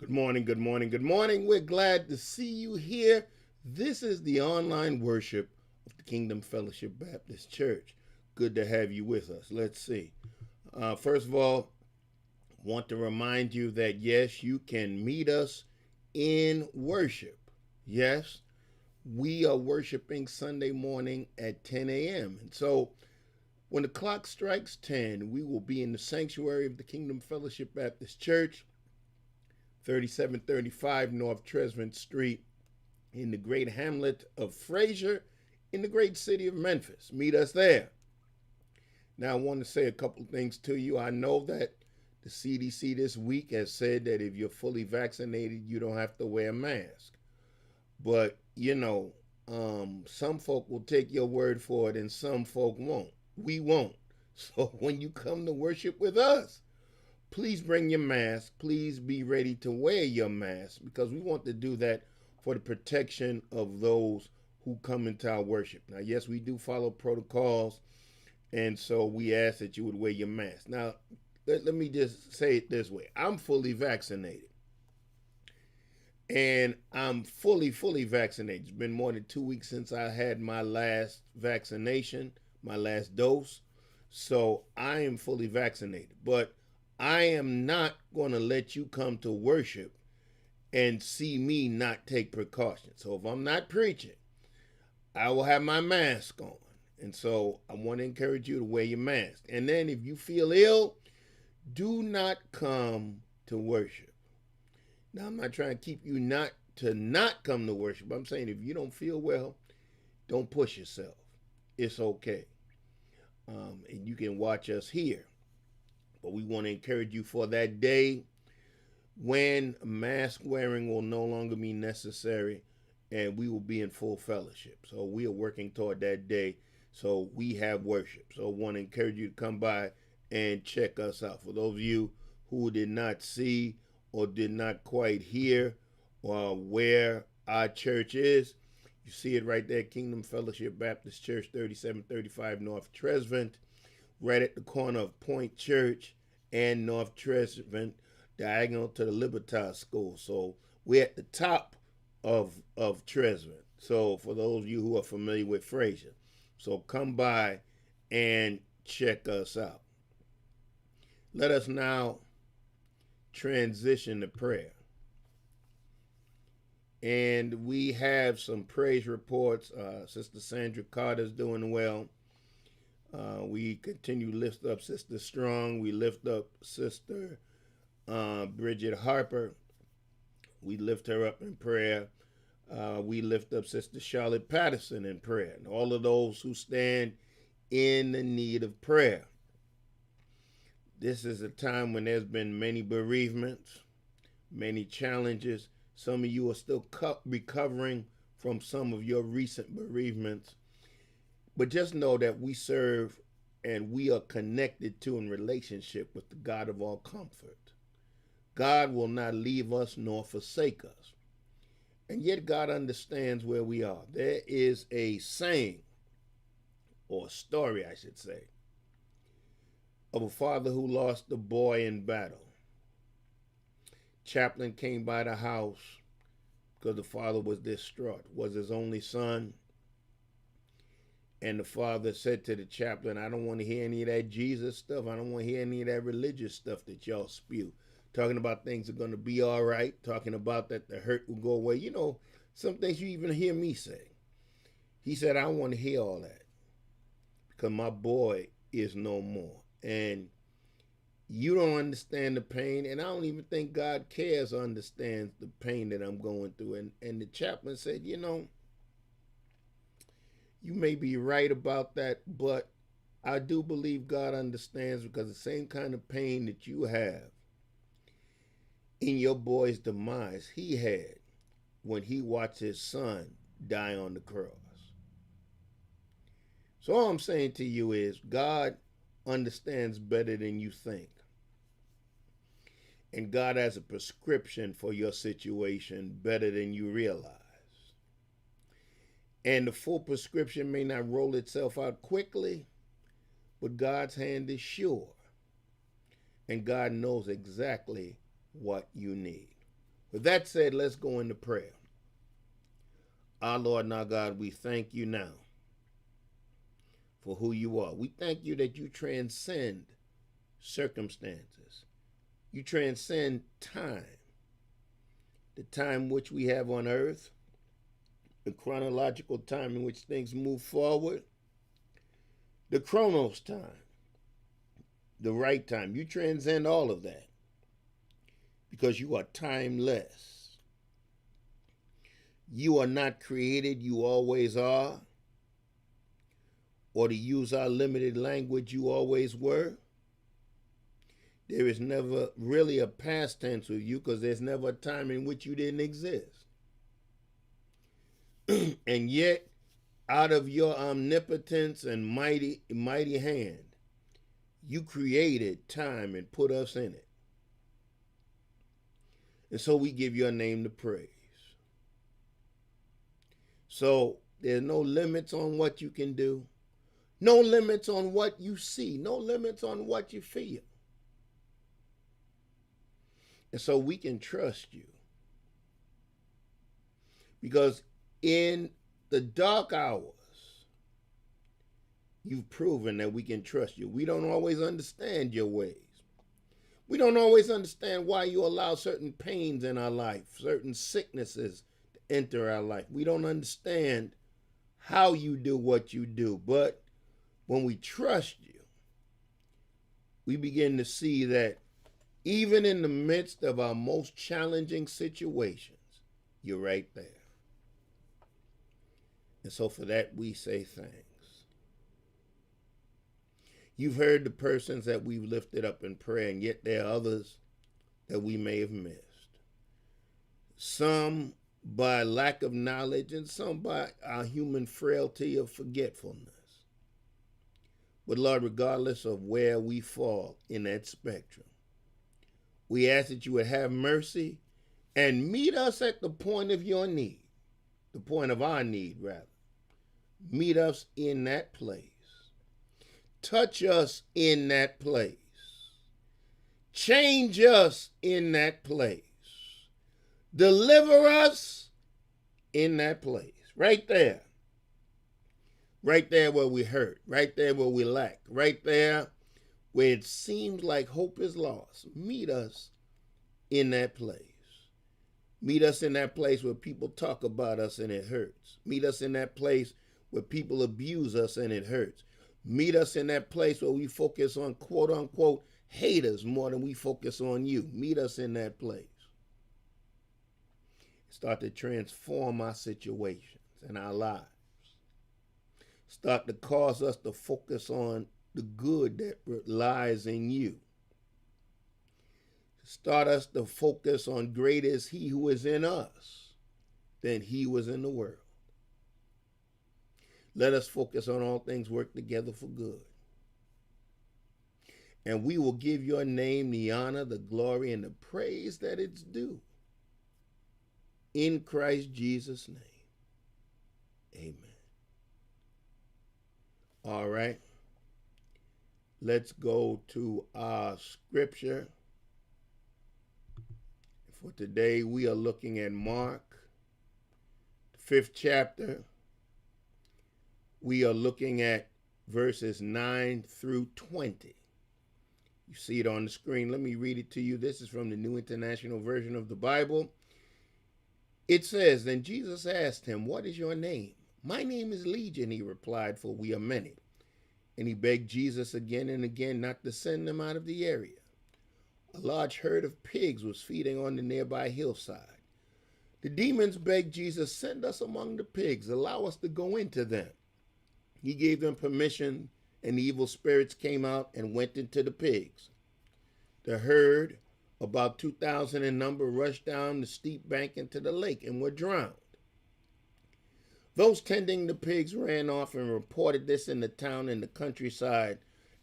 Good morning, good morning, good morning. We're glad to see you here. This is the online worship of the Kingdom Fellowship Baptist Church. Good to have you with us. Let's see. First of all, want to remind you that yes, you can meet us in worship. Yes, we are worshiping Sunday morning at 10 a.m. And so when the clock strikes 10, we will be in the sanctuary of the Kingdom Fellowship Baptist Church, 3735 North Tresvant Street in the great hamlet of Fraser in the great city of Memphis. Meet us there. Now, I want to say a couple things to you. I know that the CDC this week has said that if you're fully vaccinated, you don't have to wear a mask. But, some folk will take your word for it and some folk won't. We won't. So when you come to worship with us, please bring your mask. Please be ready to wear your mask because we want to do that for the protection of those who come into our worship. Now, yes, we do follow protocols, and so we ask that you would wear your mask. Now, let me just say it this way. I'm fully vaccinated. And I'm fully vaccinated. It's been more than 2 weeks since I had my last vaccination, my last dose. So I am fully vaccinated. But I am not going to let you come to worship and see me not take precautions. So if I'm not preaching, I will have my mask on. And so I want to encourage you to wear your mask. And then if you feel ill, do not come to worship. Now, I'm not trying to keep you not come to worship. I'm saying if you don't feel well, don't push yourself. It's okay. And you can watch us here. But we want to encourage you for that day when mask wearing will no longer be necessary and we will be in full fellowship. So we are working toward that day. So we have worship. So I want to encourage you to come by and check us out. For those of you who did not see or did not quite hear where our church is, you see it right there, Kingdom Fellowship Baptist Church, 3735 North Tresvant, right at the corner of Point Church and North Tresvant, diagonal to the Libertas School. So we're at the top of Tresvant. So for those of you who are familiar with Fraser, so come by and check us out. Let us now transition to prayer. And we have some praise reports. Sister Sandra Carter's doing well. We continue to lift up Sister Strong. We lift up Sister Bridget Harper. We lift her up in prayer. We lift up Sister Charlotte Patterson in prayer. And all of those who stand in the need of prayer. This is a time when there's been many bereavements, many challenges. Some of you are still recovering from some of your recent bereavements. But just know that we serve and we are connected to in relationship with the God of all comfort. God will not leave us nor forsake us. And yet God understands where we are. There is a saying, or a story, I should say, of a father who lost a boy in battle. Chaplain came by the house because the father was distraught, was his only son. And the father said to the chaplain, I don't want to hear any of that Jesus stuff. I don't want to hear any of that religious stuff that y'all spew. Talking about things are going to be all right. Talking about that the hurt will go away. You know, some things you even hear me say. He said, I don't want to hear all that because my boy is no more. And you don't understand the pain, and I don't even think God cares or understands the pain that I'm going through. And the chaplain said, you may be right about that, but I do believe God understands because the same kind of pain that you have in your boy's demise, he had when he watched his son die on the cross. So all I'm saying to you is God understands better than you think. And God has a prescription for your situation better than you realize. And the full prescription may not roll itself out quickly, but God's hand is sure. And God knows exactly what you need. With that said, let's go into prayer. Our Lord and our God, we thank you now for who you are. We thank you that you transcend circumstances. You transcend time, the time which we have on earth, the chronological time in which things move forward, the chronos time, the right time. You transcend all of that because you are timeless. You are not created, you always are. Or to use our limited language, you always were. There is never really a past tense with you because there's never a time in which you didn't exist. And yet, out of your omnipotence and mighty hand, you created time and put us in it. And so we give your name the praise. So there's no limits on what you can do. No limits on what you see. No limits on what you feel. And so we can trust you. Because in the dark hours, you've proven that we can trust you. We don't always understand your ways. We don't always understand why you allow certain pains in our life, certain sicknesses to enter our life. We don't understand how you do what you do. But when we trust you, we begin to see that even in the midst of our most challenging situations, you're right there. And so for that, we say thanks. You've heard the persons that we've lifted up in prayer, and yet there are others that we may have missed. Some by lack of knowledge and some by our human frailty of forgetfulness. But Lord, regardless of where we fall in that spectrum, we ask that you would have mercy and meet us at the point of your need, the point of our need, rather. Meet us in that place. Touch us in that place. Change us in that place. Deliver us in that place. Right there. Right there where we hurt. Right there where we lack. Right there where it seems like hope is lost. Meet us in that place. Meet us in that place where people talk about us and it hurts. Meet us in that place where people abuse us and it hurts. Meet us in that place where we focus on quote unquote haters more than we focus on you. Meet us in that place. Start to transform our situations and our lives. Start to cause us to focus on the good that lies in you. Start us to focus on greater is he who is in us than he was in the world. Let us focus on all things work together for good. And we will give your name the honor, the glory, and the praise that it's due. In Christ Jesus' name. Amen. All right. Let's go to our scripture. For today, we are looking at Mark, the 5th chapter. We are looking at verses 9 through 20. You see it on the screen. Let me read it to you. This is from the New International Version of the Bible. It says, Then Jesus asked him, What is your name? My name is Legion, he replied, for we are many. And he begged Jesus again and again not to send them out of the area. A large herd of pigs was feeding on the nearby hillside. The demons begged Jesus, Send us among the pigs, allow us to go into them. He gave them permission, and the evil spirits came out and went into the pigs. The herd, about 2,000 in number, rushed down the steep bank into the lake and were drowned. Those tending the pigs ran off and reported this in the town and the countryside,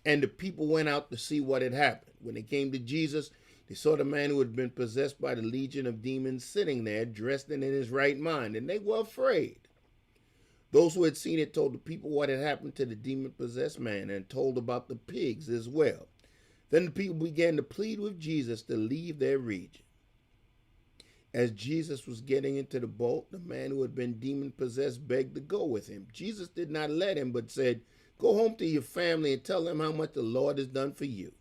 and the people went out to see what had happened. When they came to Jesus, they saw the man who had been possessed by the legion of demons sitting there, dressed and in his right mind, and they were afraid. Those who had seen it told the people what had happened to the demon-possessed man and told about the pigs as well. Then the people began to plead with Jesus to leave their region. As Jesus was getting into the boat, the man who had been demon possessed begged to go with him. Jesus did not let him, but said, "Go home to your family and tell them how much the Lord has done for you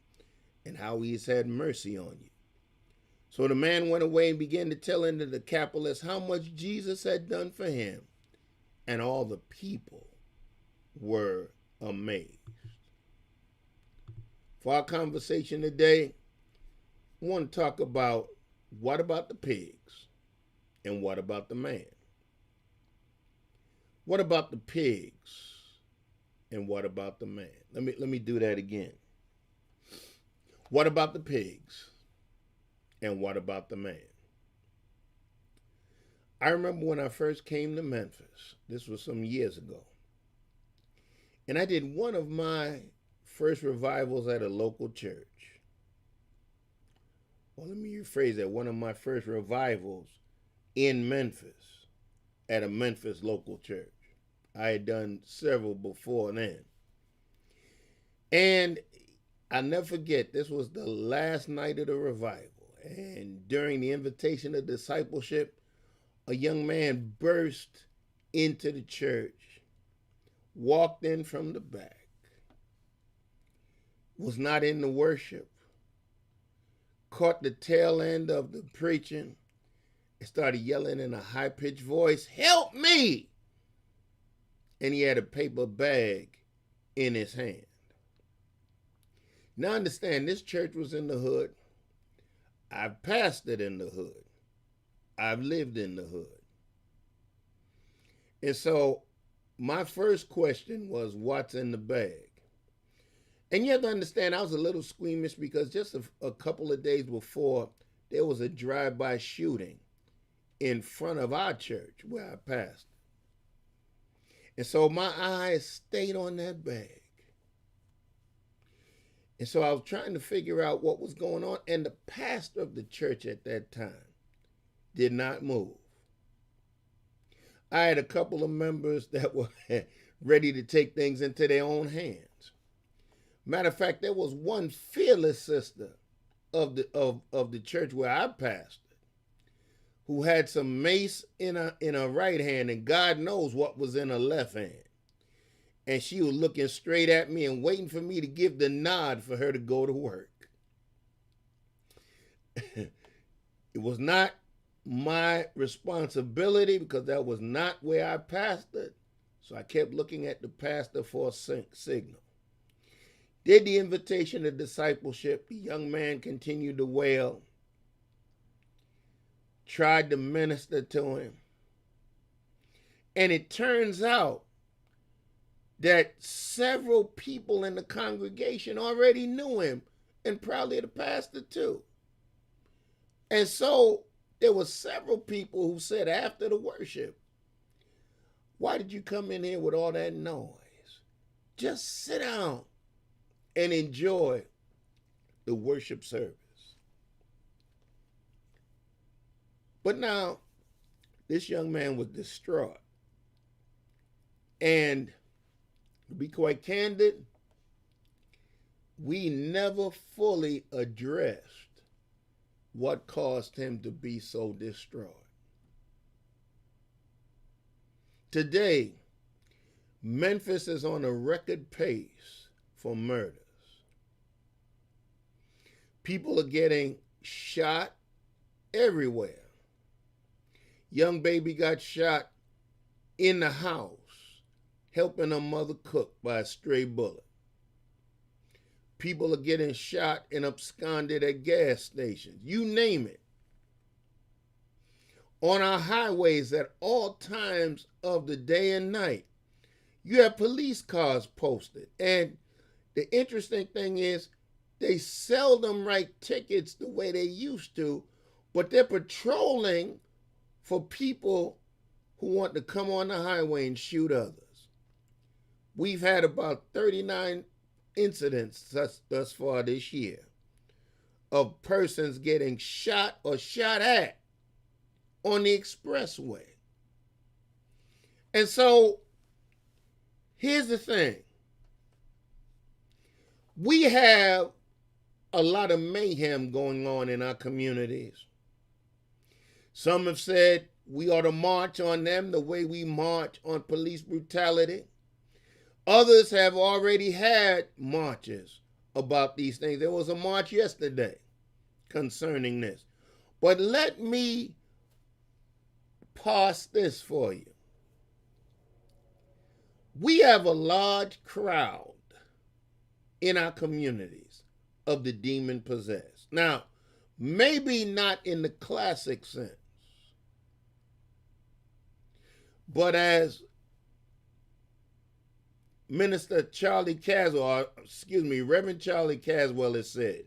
and how he has had mercy on you." So the man went away and began to tell in the Decapolis how much Jesus had done for him, and all the people were amazed. For our conversation today, we want to talk about what about the pigs and what about the man? What about the pigs and what about the man? Let me do that again. What about the pigs and what about the man? I remember when I first came to Memphis. This was some years ago. And I did one of my first revivals at a local church. Well, let me rephrase that. One of my first revivals in Memphis at a Memphis local church. I had done several before then. And I'll never forget, this was the last night of the revival. And during the invitation of discipleship, a young man burst into the church, walked in from the back, was not in the worship, caught the tail end of the preaching, and started yelling in a high-pitched voice, "Help me!" And he had a paper bag in his hand. Now understand, this church was in the hood. I've pastored in the hood. I've lived in the hood. And so my first question was, what's in the bag? And you have to understand, I was a little squeamish because just a couple of days before, there was a drive-by shooting in front of our church where I pastored. And so my eyes stayed on that bag. And so I was trying to figure out what was going on. And the pastor of the church at that time did not move. I had a couple of members that were ready to take things into their own hands. Matter of fact, there was one fearless sister of the church where I pastored who had some mace in her right hand, and God knows what was in her left hand. And she was looking straight at me and waiting for me to give the nod for her to go to work. It was not my responsibility because that was not where I pastored. So I kept looking at the pastor for a signal. Did the invitation to discipleship. The young man continued to wail. Tried to minister to him. And it turns out that several people in the congregation already knew him, and probably the pastor too. And so there were several people who said after the worship, "Why did you come in here with all that noise? Just sit down and enjoy the worship service." But now, this young man was distraught. And to be quite candid, we never fully addressed what caused him to be so distraught. Today, Memphis is on a record pace for murders. People are getting shot everywhere. Young baby got shot in the house helping her mother cook by a stray bullet. People are getting shot and absconded at gas stations. You name it. On our highways at all times of the day and night, you have police cars posted. And the interesting thing is, they seldom write tickets the way they used to, but they're patrolling for people who want to come on the highway and shoot others. We've had about 39 incidents thus far this year of persons getting shot or shot at on the expressway. And so, here's the thing. We have a lot of mayhem going on in our communities. Some have said we ought to march on them the way we march on police brutality. Others have already had marches about these things. There was a march yesterday concerning this. But let me parse this for you. We have a large crowd in our communities of the demon possessed. Now, maybe not in the classic sense, but as Minister Charlie Caswell, Reverend Charlie Caswell has said,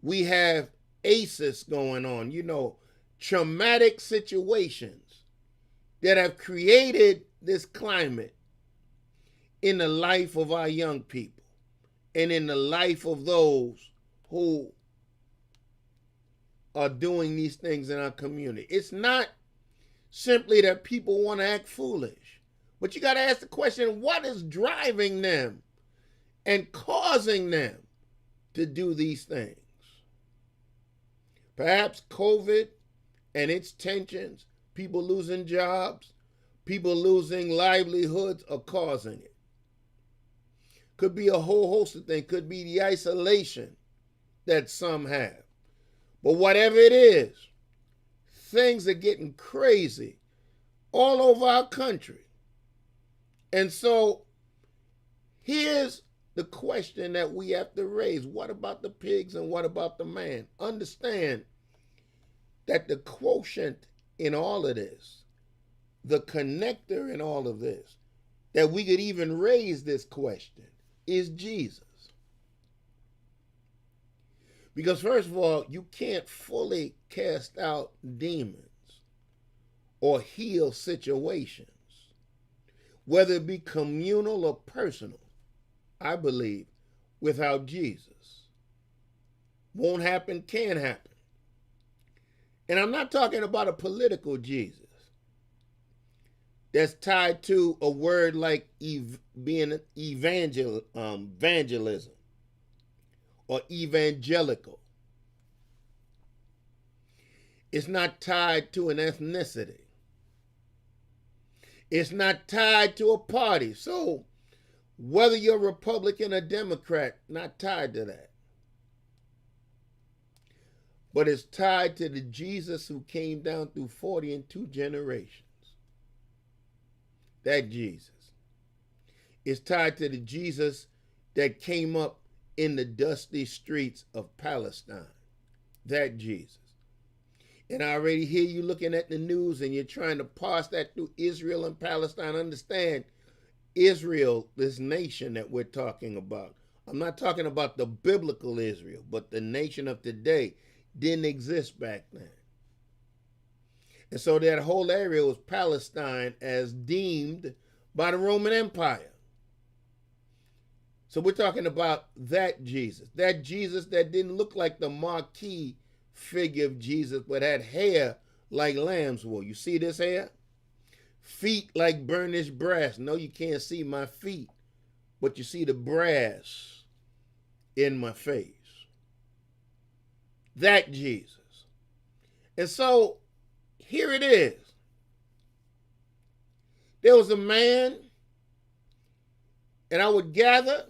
we have ACEs going on, traumatic situations that have created this climate in the life of our young people and in the life of those who are doing these things in our community. It's not simply that people want to act foolish, but you got to ask the question, what is driving them and causing them to do these things? Perhaps COVID and its tensions, people losing jobs, people losing livelihoods are causing it. Could be a whole host of things. Could be the isolation that some have. But whatever it is, things are getting crazy all over our country. And so here's the question that we have to raise. What about the pigs and what about the man? Understand that the quotient in all of this, the connector in all of this, that we could even raise this question, is Jesus. Because first of all, you can't fully cast out demons or heal situations, whether it be communal or personal, I believe, without Jesus. Won't happen, can happen. And I'm not talking about a political Jesus that's tied to a word like being evangelism or evangelical. It's not tied to an ethnicity. It's not tied to a party. So whether you're Republican or Democrat, not tied to that. But it's tied to the Jesus who came down through 40 and 2 generations. That Jesus. It's tied to the Jesus that came up in the dusty streets of Palestine. That Jesus. And I already hear you looking at the news and you're trying to parse that through Israel and Palestine. Understand, Israel, this nation that we're talking about. I'm not talking about the biblical Israel, but the nation of today didn't exist back then. And so that whole area was Palestine as deemed by the Roman Empire. So we're talking about that Jesus that didn't look like the marquee figure of Jesus, but had hair like lamb's wool. You see this hair? Feet like burnished brass. No, you can't see my feet, but you see the brass in my face. That Jesus. And so here it is. There was a man, and I would gather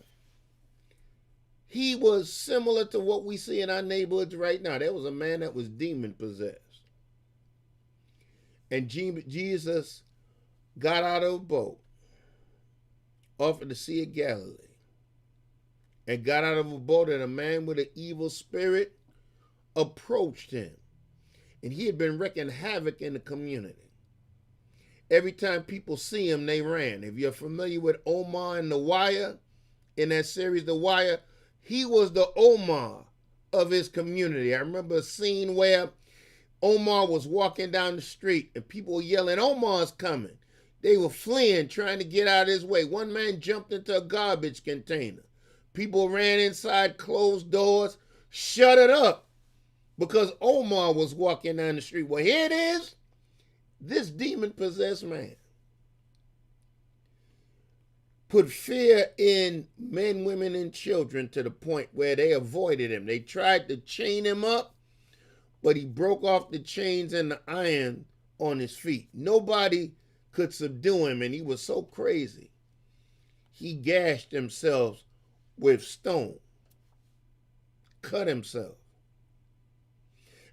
he was similar to what we see in our neighborhoods right now. There was a man that was demon possessed. And Jesus got out of a boat off of the Sea of Galilee and got out of a boat, and a man with an evil spirit approached him. And he had been wreaking havoc in the community. Every time people see him, they ran. If you're familiar with Omar and The Wire, in that series, The Wire, he was the Omar of his community. I remember a scene where Omar was walking down the street and people were yelling, "Omar's coming." They were fleeing, trying to get out of his way. One man jumped into a garbage container. People ran inside, closed doors, shut it up, because Omar was walking down the street. Well, here it is, this demon-possessed man put fear in men, women, and children to the point where they avoided him. They tried to chain him up, but he broke off the chains and the iron on his feet. Nobody could subdue him, and he was so crazy. He gashed himself with stone, cut himself.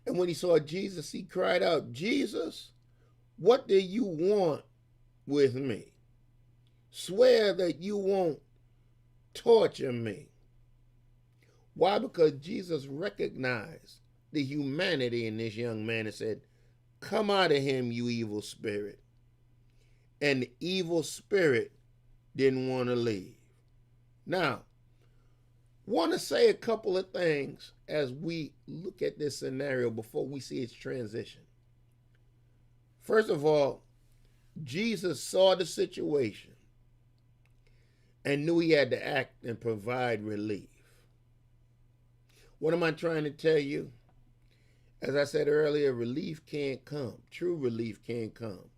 And when he saw Jesus, he cried out, "Jesus, what do you want with me? Swear that you won't torture me." Why? Because Jesus recognized the humanity in this young man and said, "Come out of him, you evil spirit." And the evil spirit didn't want to leave. Now, want to say a couple of things as we look at this scenario before we see its transition. First of all, Jesus saw the situation and knew he had to act and provide relief. What am I trying to tell you? As I said earlier, relief can't come. True relief can't come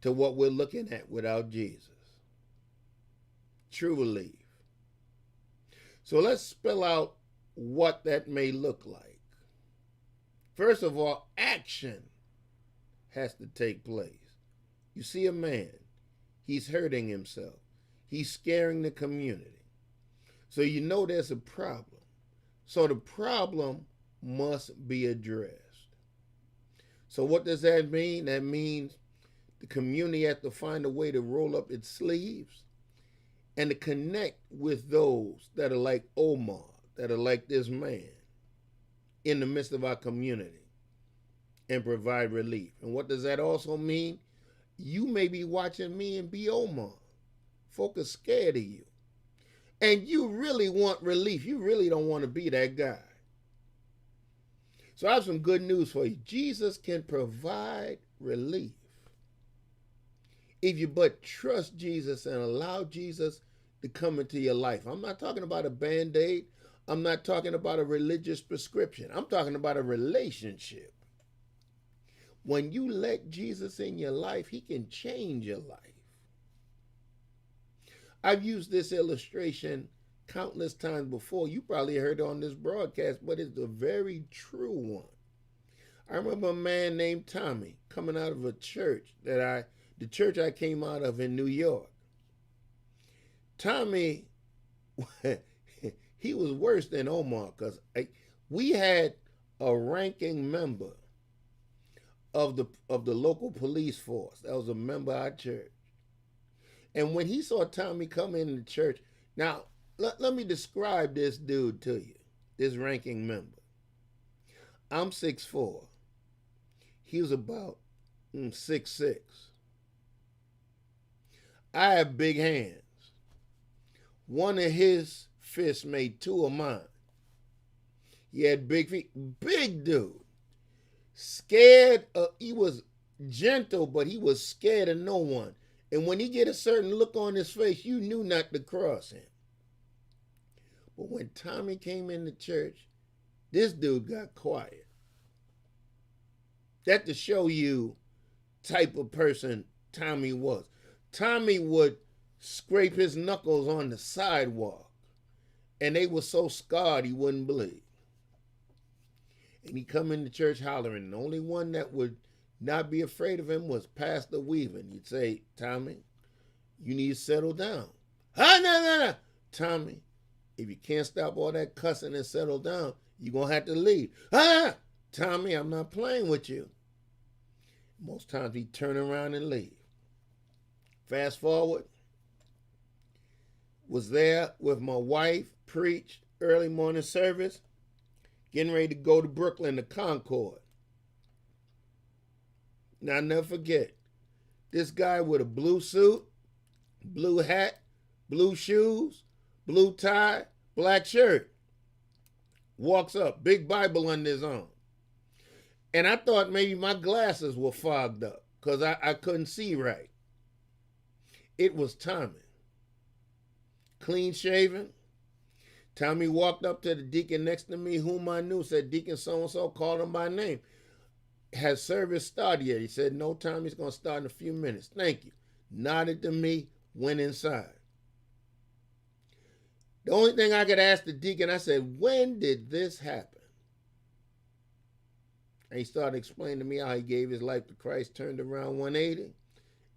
to what we're looking at without Jesus. True relief. So let's spell out what that may look like. First of all, action has to take place. You see a man, he's hurting himself. He's scaring the community. So you know there's a problem. So the problem must be addressed. So what does that mean? That means the community has to find a way to roll up its sleeves and to connect with those that are like Omar, that are like this man in the midst of our community and provide relief. And what does that also mean? You may be watching me and be Omar. Folk are scared of you. And you really want relief. You really don't want to be that guy. So I have some good news for you. Jesus can provide relief if you but trust Jesus and allow Jesus to come into your life. I'm not talking about a Band-Aid. I'm not talking about a religious prescription. I'm talking about a relationship. When you let Jesus in your life, he can change your life. I've used this illustration countless times before. You probably heard it on this broadcast, but it's a very true one. I remember a man named Tommy coming out of a church the church I came out of in New York. Tommy, he was worse than Omar because we had a ranking member of the local police force that was a member of our church. And when he saw Tommy come in the church, now let me describe this dude to you, this ranking member. I'm 6'4". He was about 6'6". I have big hands. One of his fists made two of mine. He had big feet. Big dude. Scared. He was gentle, but he was scared of no one. And when he get a certain look on his face, you knew not to cross him. But when Tommy came into church, this dude got quiet. That to show you type of person Tommy was. Tommy would scrape his knuckles on the sidewalk, and they were so scarred he wouldn't bleed. And he come into church hollering. The only one that would not be afraid of him was Pastor Weaver. He'd say, "Tommy, you need to settle down." No. Tommy, if you can't stop all that cussing and settle down, you're going to have to leave. Tommy, I'm not playing with you. Most times he'd turn around and leave. Fast forward, was there with my wife, preached early morning service, getting ready to go to Brooklyn to Concord. Now, I'll never forget, this guy with a blue suit, blue hat, blue shoes, blue tie, black shirt, walks up, big Bible under his arm. And I thought maybe my glasses were fogged up because I couldn't see right. It was Tommy. Clean shaven. Tommy walked up to the deacon next to me, whom I knew, said, "Deacon so-and-so," called him by name. "Has service started yet?" He said, "No, Tommy's going to start in a few minutes." "Thank you." Nodded to me, went inside. The only thing I could ask the deacon, I said, "When did this happen?" And he started explaining to me how he gave his life to Christ, turned around 180,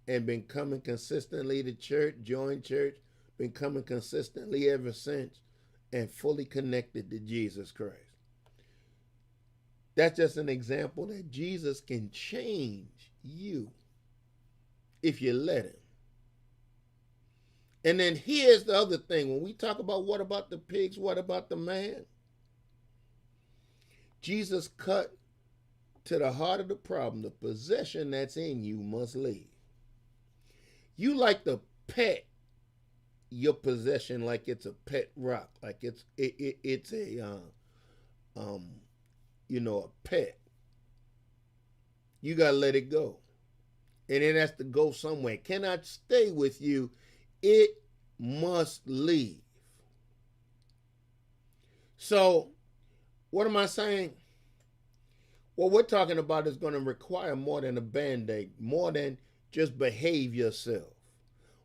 and been coming consistently to church, joined church, been coming consistently ever since, and fully connected to Jesus Christ. That's just an example that Jesus can change you if you let him. And then here's the other thing. When we talk about what about the pigs, what about the man? Jesus cut to the heart of the problem. The possession that's in you must leave. You like to pet your possession like it's a pet rock, like it's a a pet. You gotta let it go, and it has to go somewhere. It cannot stay with you. It must leave. So, what am I saying? What we're talking about is going to require more than a band-aid, more than just behave yourself,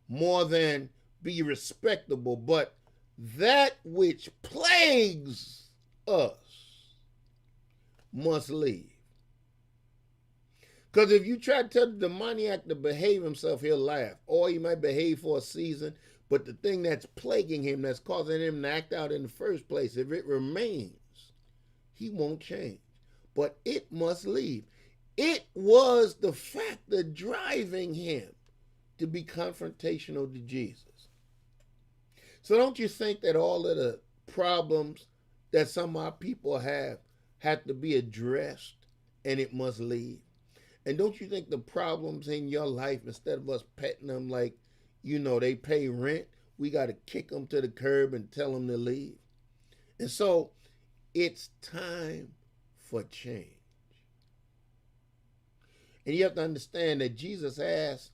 more than be respectable, but that which plagues us must leave. Because if you try to tell the demoniac to behave himself, he'll laugh. Or he might behave for a season, but the thing that's plaguing him, that's causing him to act out in the first place, if it remains, he won't change. But it must leave. It was the factor driving him to be confrontational to Jesus. So don't you think that all of the problems that some of our people have to be addressed and it must leave? And don't you think the problems in your life, instead of us petting them like, they pay rent, we got to kick them to the curb and tell them to leave? And so it's time for change. And you have to understand that Jesus asked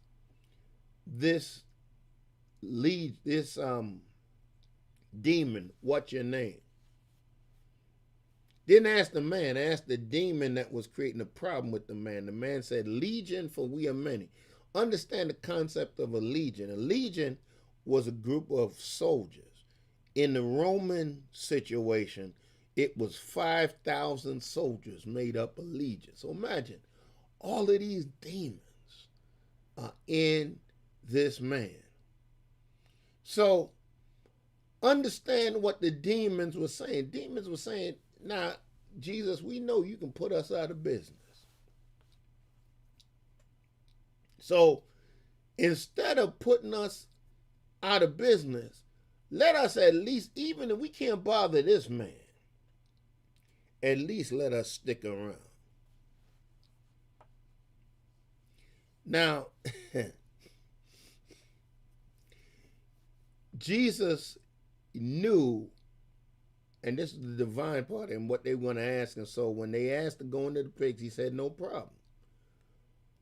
this demon, what's your name? Didn't ask the man, asked the demon that was creating a problem with the man. The man said, Legion, for we are many. Understand the concept of a legion. A legion was a group of soldiers. In the Roman situation, it was 5,000 soldiers made up a legion. So imagine, all of these demons are in this man. So understand what the demons were saying. Demons were saying, now, Jesus, we know you can put us out of business. So instead of putting us out of business, let us at least, even if we can't bother this man, at least let us stick around. Now, Jesus knew, and this is the divine part and what they want to ask. And so when they asked to go into the pigs, he said, no problem.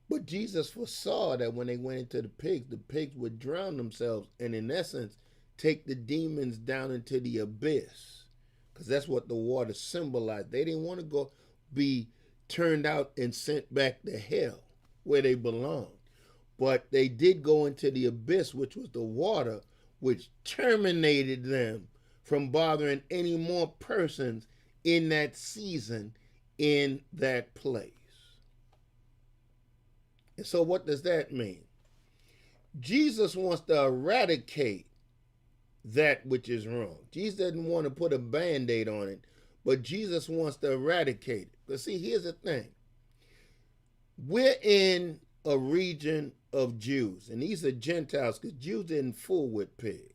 But Jesus foresaw that when they went into the pigs would drown themselves and in essence, take the demons down into the abyss. Because that's what the water symbolized. They didn't want to go be turned out and sent back to hell where they belonged. But they did go into the abyss, which was the water, which terminated them from bothering any more persons in that season, in that place. And so what does that mean? Jesus wants to eradicate that which is wrong. Jesus doesn't want to put a band-aid on it, but Jesus wants to eradicate it. But see, here's the thing. We're in a region of Jews, and these are Gentiles, because Jews didn't fool with pigs,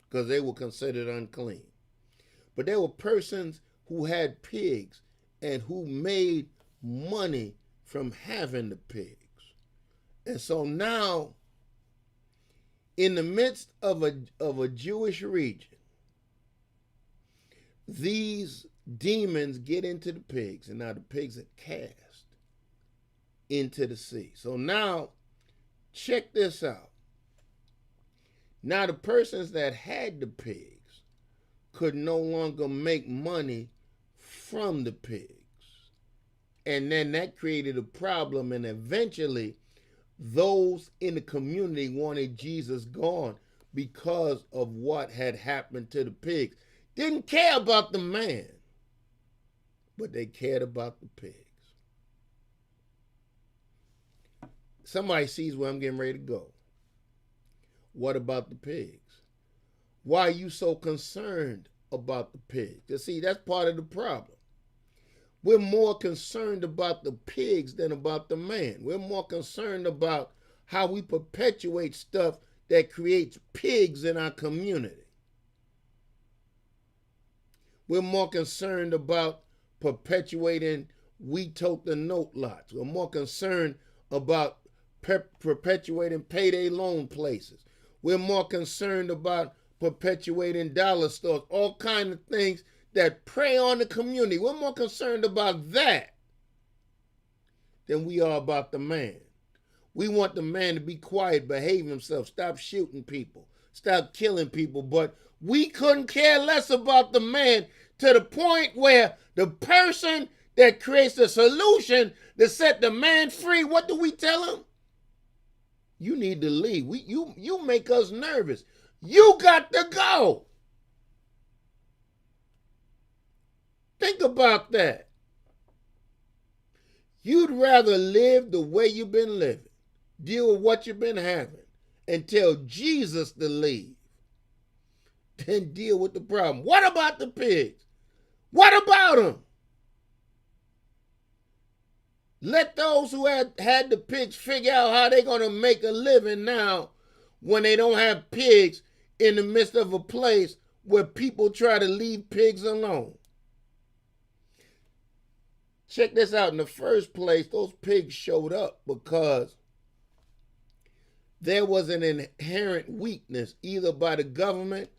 because they were considered unclean. But there were persons who had pigs and who made money from having the pigs. And so now, in the midst of a Jewish region, these demons get into the pigs, and now the pigs are cast into the sea. So now, check this out. Now the persons that had the pigs could no longer make money from the pigs. And then that created a problem, and eventually those in the community wanted Jesus gone because of what had happened to the pigs. Didn't care about the man. but they cared about the pigs. Somebody sees where I'm getting ready to go. What about the pigs? Why are you so concerned about the pigs? You see, that's part of the problem. We're more concerned about the pigs than about the man. We're more concerned about how we perpetuate stuff that creates pigs in our community. We're more concerned about perpetuating we tote the note lots. We're more concerned about perpetuating payday loan places. We're more concerned about perpetuating dollar stores, all kinds of things that prey on the community. We're more concerned about that than we are about the man. We want the man to be quiet, behave himself, stop shooting people, stop killing people, but we couldn't care less about the man to the point where the person that creates the solution to set the man free, what do we tell him? You need to leave. You make us nervous. You got to go. Think about that. You'd rather live the way you've been living, deal with what you've been having, and tell Jesus to leave, than deal with the problem. What about the pigs? What about them? Let those who had the pigs figure out how they're going to make a living now when they don't have pigs in the midst of a place where people try to leave pigs alone. Check this out. In the first place, those pigs showed up because there was an inherent weakness either by the government,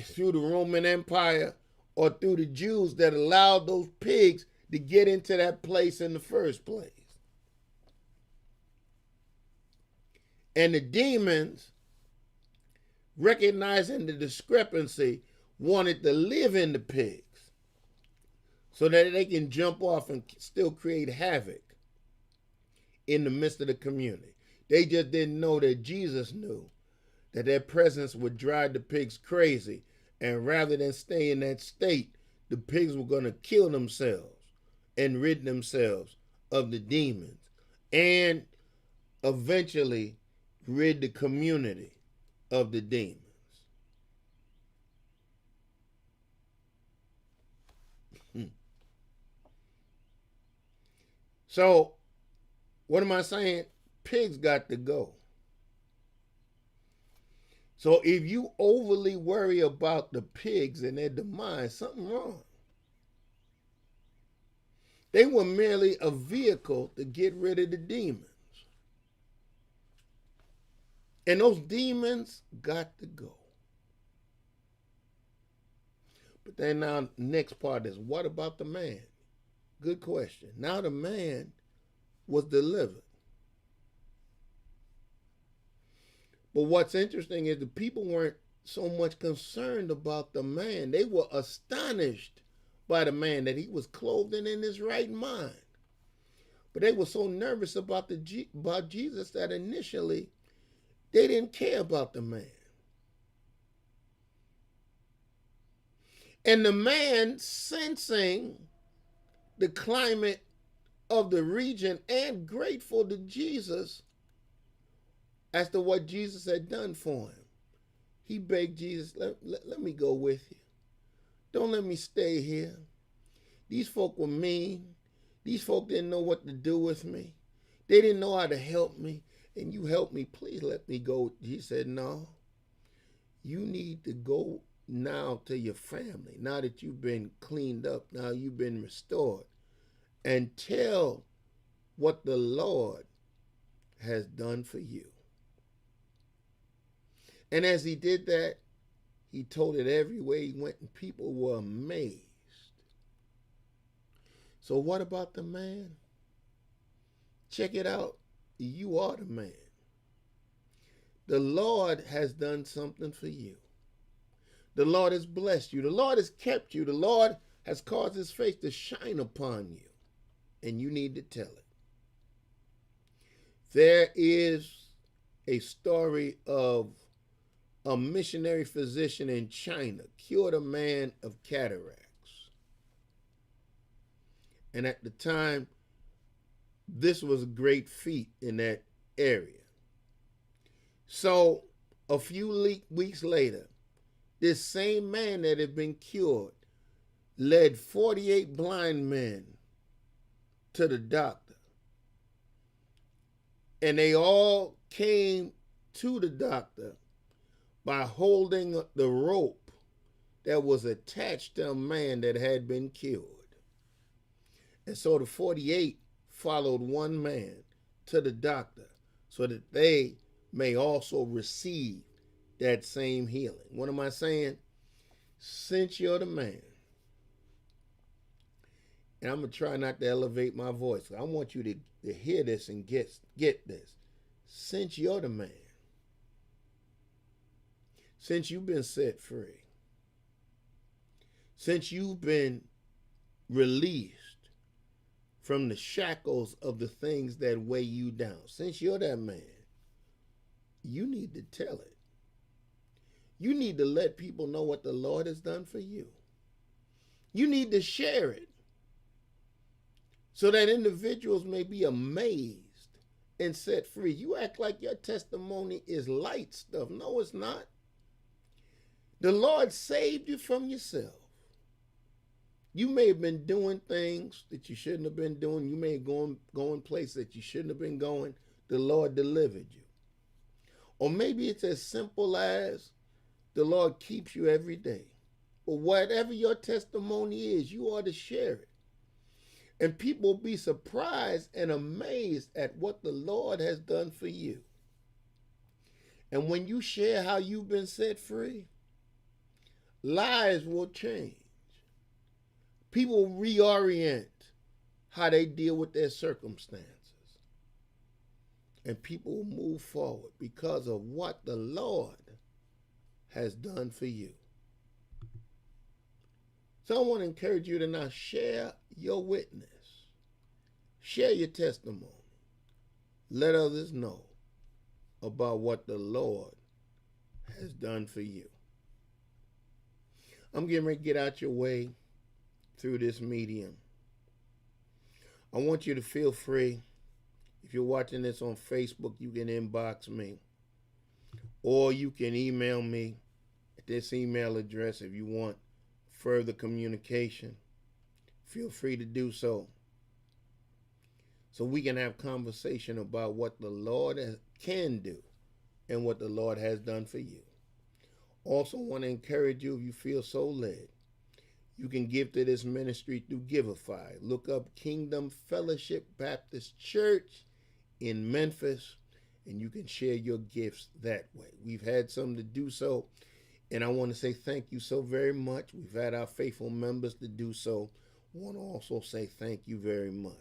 through the Roman Empire, or through the Jews that allowed those pigs to get into that place in the first place. And the demons, recognizing the discrepancy, wanted to live in the pigs so that they can jump off and still create havoc in the midst of the community. They just didn't know that Jesus knew that their presence would drive the pigs crazy, and rather than stay in that state, the pigs were going to kill themselves and rid themselves of the demons, and eventually rid the community of the demons. So, what am I saying? Pigs got to go. So if you overly worry about the pigs and their demise, something wrong. They were merely a vehicle to get rid of the demons. And those demons got to go. But then now, next part is, what about the man? Good question. Now the man was delivered. But what's interesting is the people weren't so much concerned about the man. They were astonished by the man that he was clothed and in his right mind. But they were so nervous about about Jesus that initially they didn't care about the man. And the man, sensing the climate of the region and grateful to Jesus as to what Jesus had done for him, he begged Jesus, let me go with you. Don't let me stay here. These folk were mean. These folk didn't know what to do with me. They didn't know how to help me. And you helped me. Please let me go. Jesus said, no. You need to go now to your family. Now that you've been cleaned up. Now you've been restored. And tell what the Lord has done for you. And as he did that, he told it everywhere he went, and people were amazed. So what about the man? Check it out. You are the man. The Lord has done something for you. The Lord has blessed you. The Lord has kept you. The Lord has caused his face to shine upon you. And you need to tell it. There is a story of a missionary physician in China cured a man of cataracts. And at the time, this was a great feat in that area. So a few weeks later, this same man that had been cured led 48 blind men to the doctor. And they all came to the doctor by holding the rope that was attached to a man that had been cured. And so the 48 followed one man to the doctor so that they may also receive that same healing. What am I saying? Since you're the man, and I'm going to try not to elevate my voice. I want you to hear this and get this. Since you're the man, since you've been set free, since you've been released from the shackles of the things that weigh you down, since you're that man, you need to tell it. You need to let people know what the Lord has done for you. You need to share it so that individuals may be amazed and set free. You act like your testimony is light stuff. No, it's not. The Lord saved you from yourself. You may have been doing things that you shouldn't have been doing. You may have going places that you shouldn't have been going. The Lord delivered you. Or maybe it's as simple as the Lord keeps you every day. But whatever your testimony is, you ought to share it. And people will be surprised and amazed at what the Lord has done for you. And when you share how you've been set free, lives will change. People reorient how they deal with their circumstances. And people will move forward because of what the Lord has done for you. So I want to encourage you to now share your witness. Share your testimony. Let others know about what the Lord has done for you. I'm getting ready to get out your way through this medium. I want you to feel free. If you're watching this on Facebook, you can inbox me. Or you can email me at this email address if you want further communication. Feel free to do so. So we can have conversation about what the Lord can do and what the Lord has done for you. Also want to encourage you, if you feel so led, you can give to this ministry through Giveify. Look up Kingdom Fellowship Baptist Church in Memphis, and you can share your gifts that way. We've had some to do so, and I want to say thank you so very much. We've had our faithful members to do so. I want to also say thank you very much.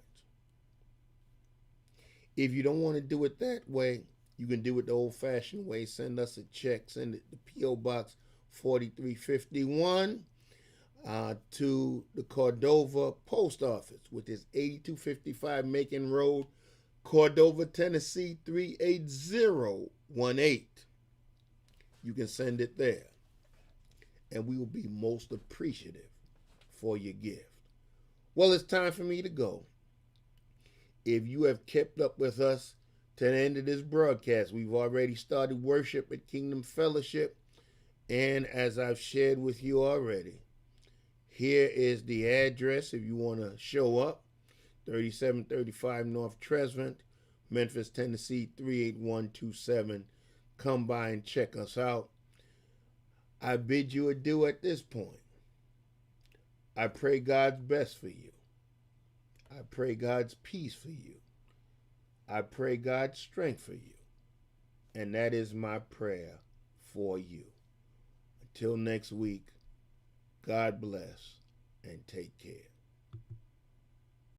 If you don't want to do it that way, you can do it the old-fashioned way. Send us a check. Send it to P.O. Box 4351 to the Cordova Post Office, which is 8255 Macon Road, Cordova, Tennessee 38018. You can send it there, and we will be most appreciative for your gift. Well, it's time for me to go. If you have kept up with us to the end of this broadcast, we've already started worship at Kingdom Fellowship, and as I've shared with you already, here is the address if you want to show up. 3735 North Tresvant, Memphis, Tennessee 38127. Come by and check us out. I bid you adieu at this point. I pray God's best for you. I pray God's peace for you. I pray God's strength for you. And that is my prayer for you. Until next week, God bless and take care.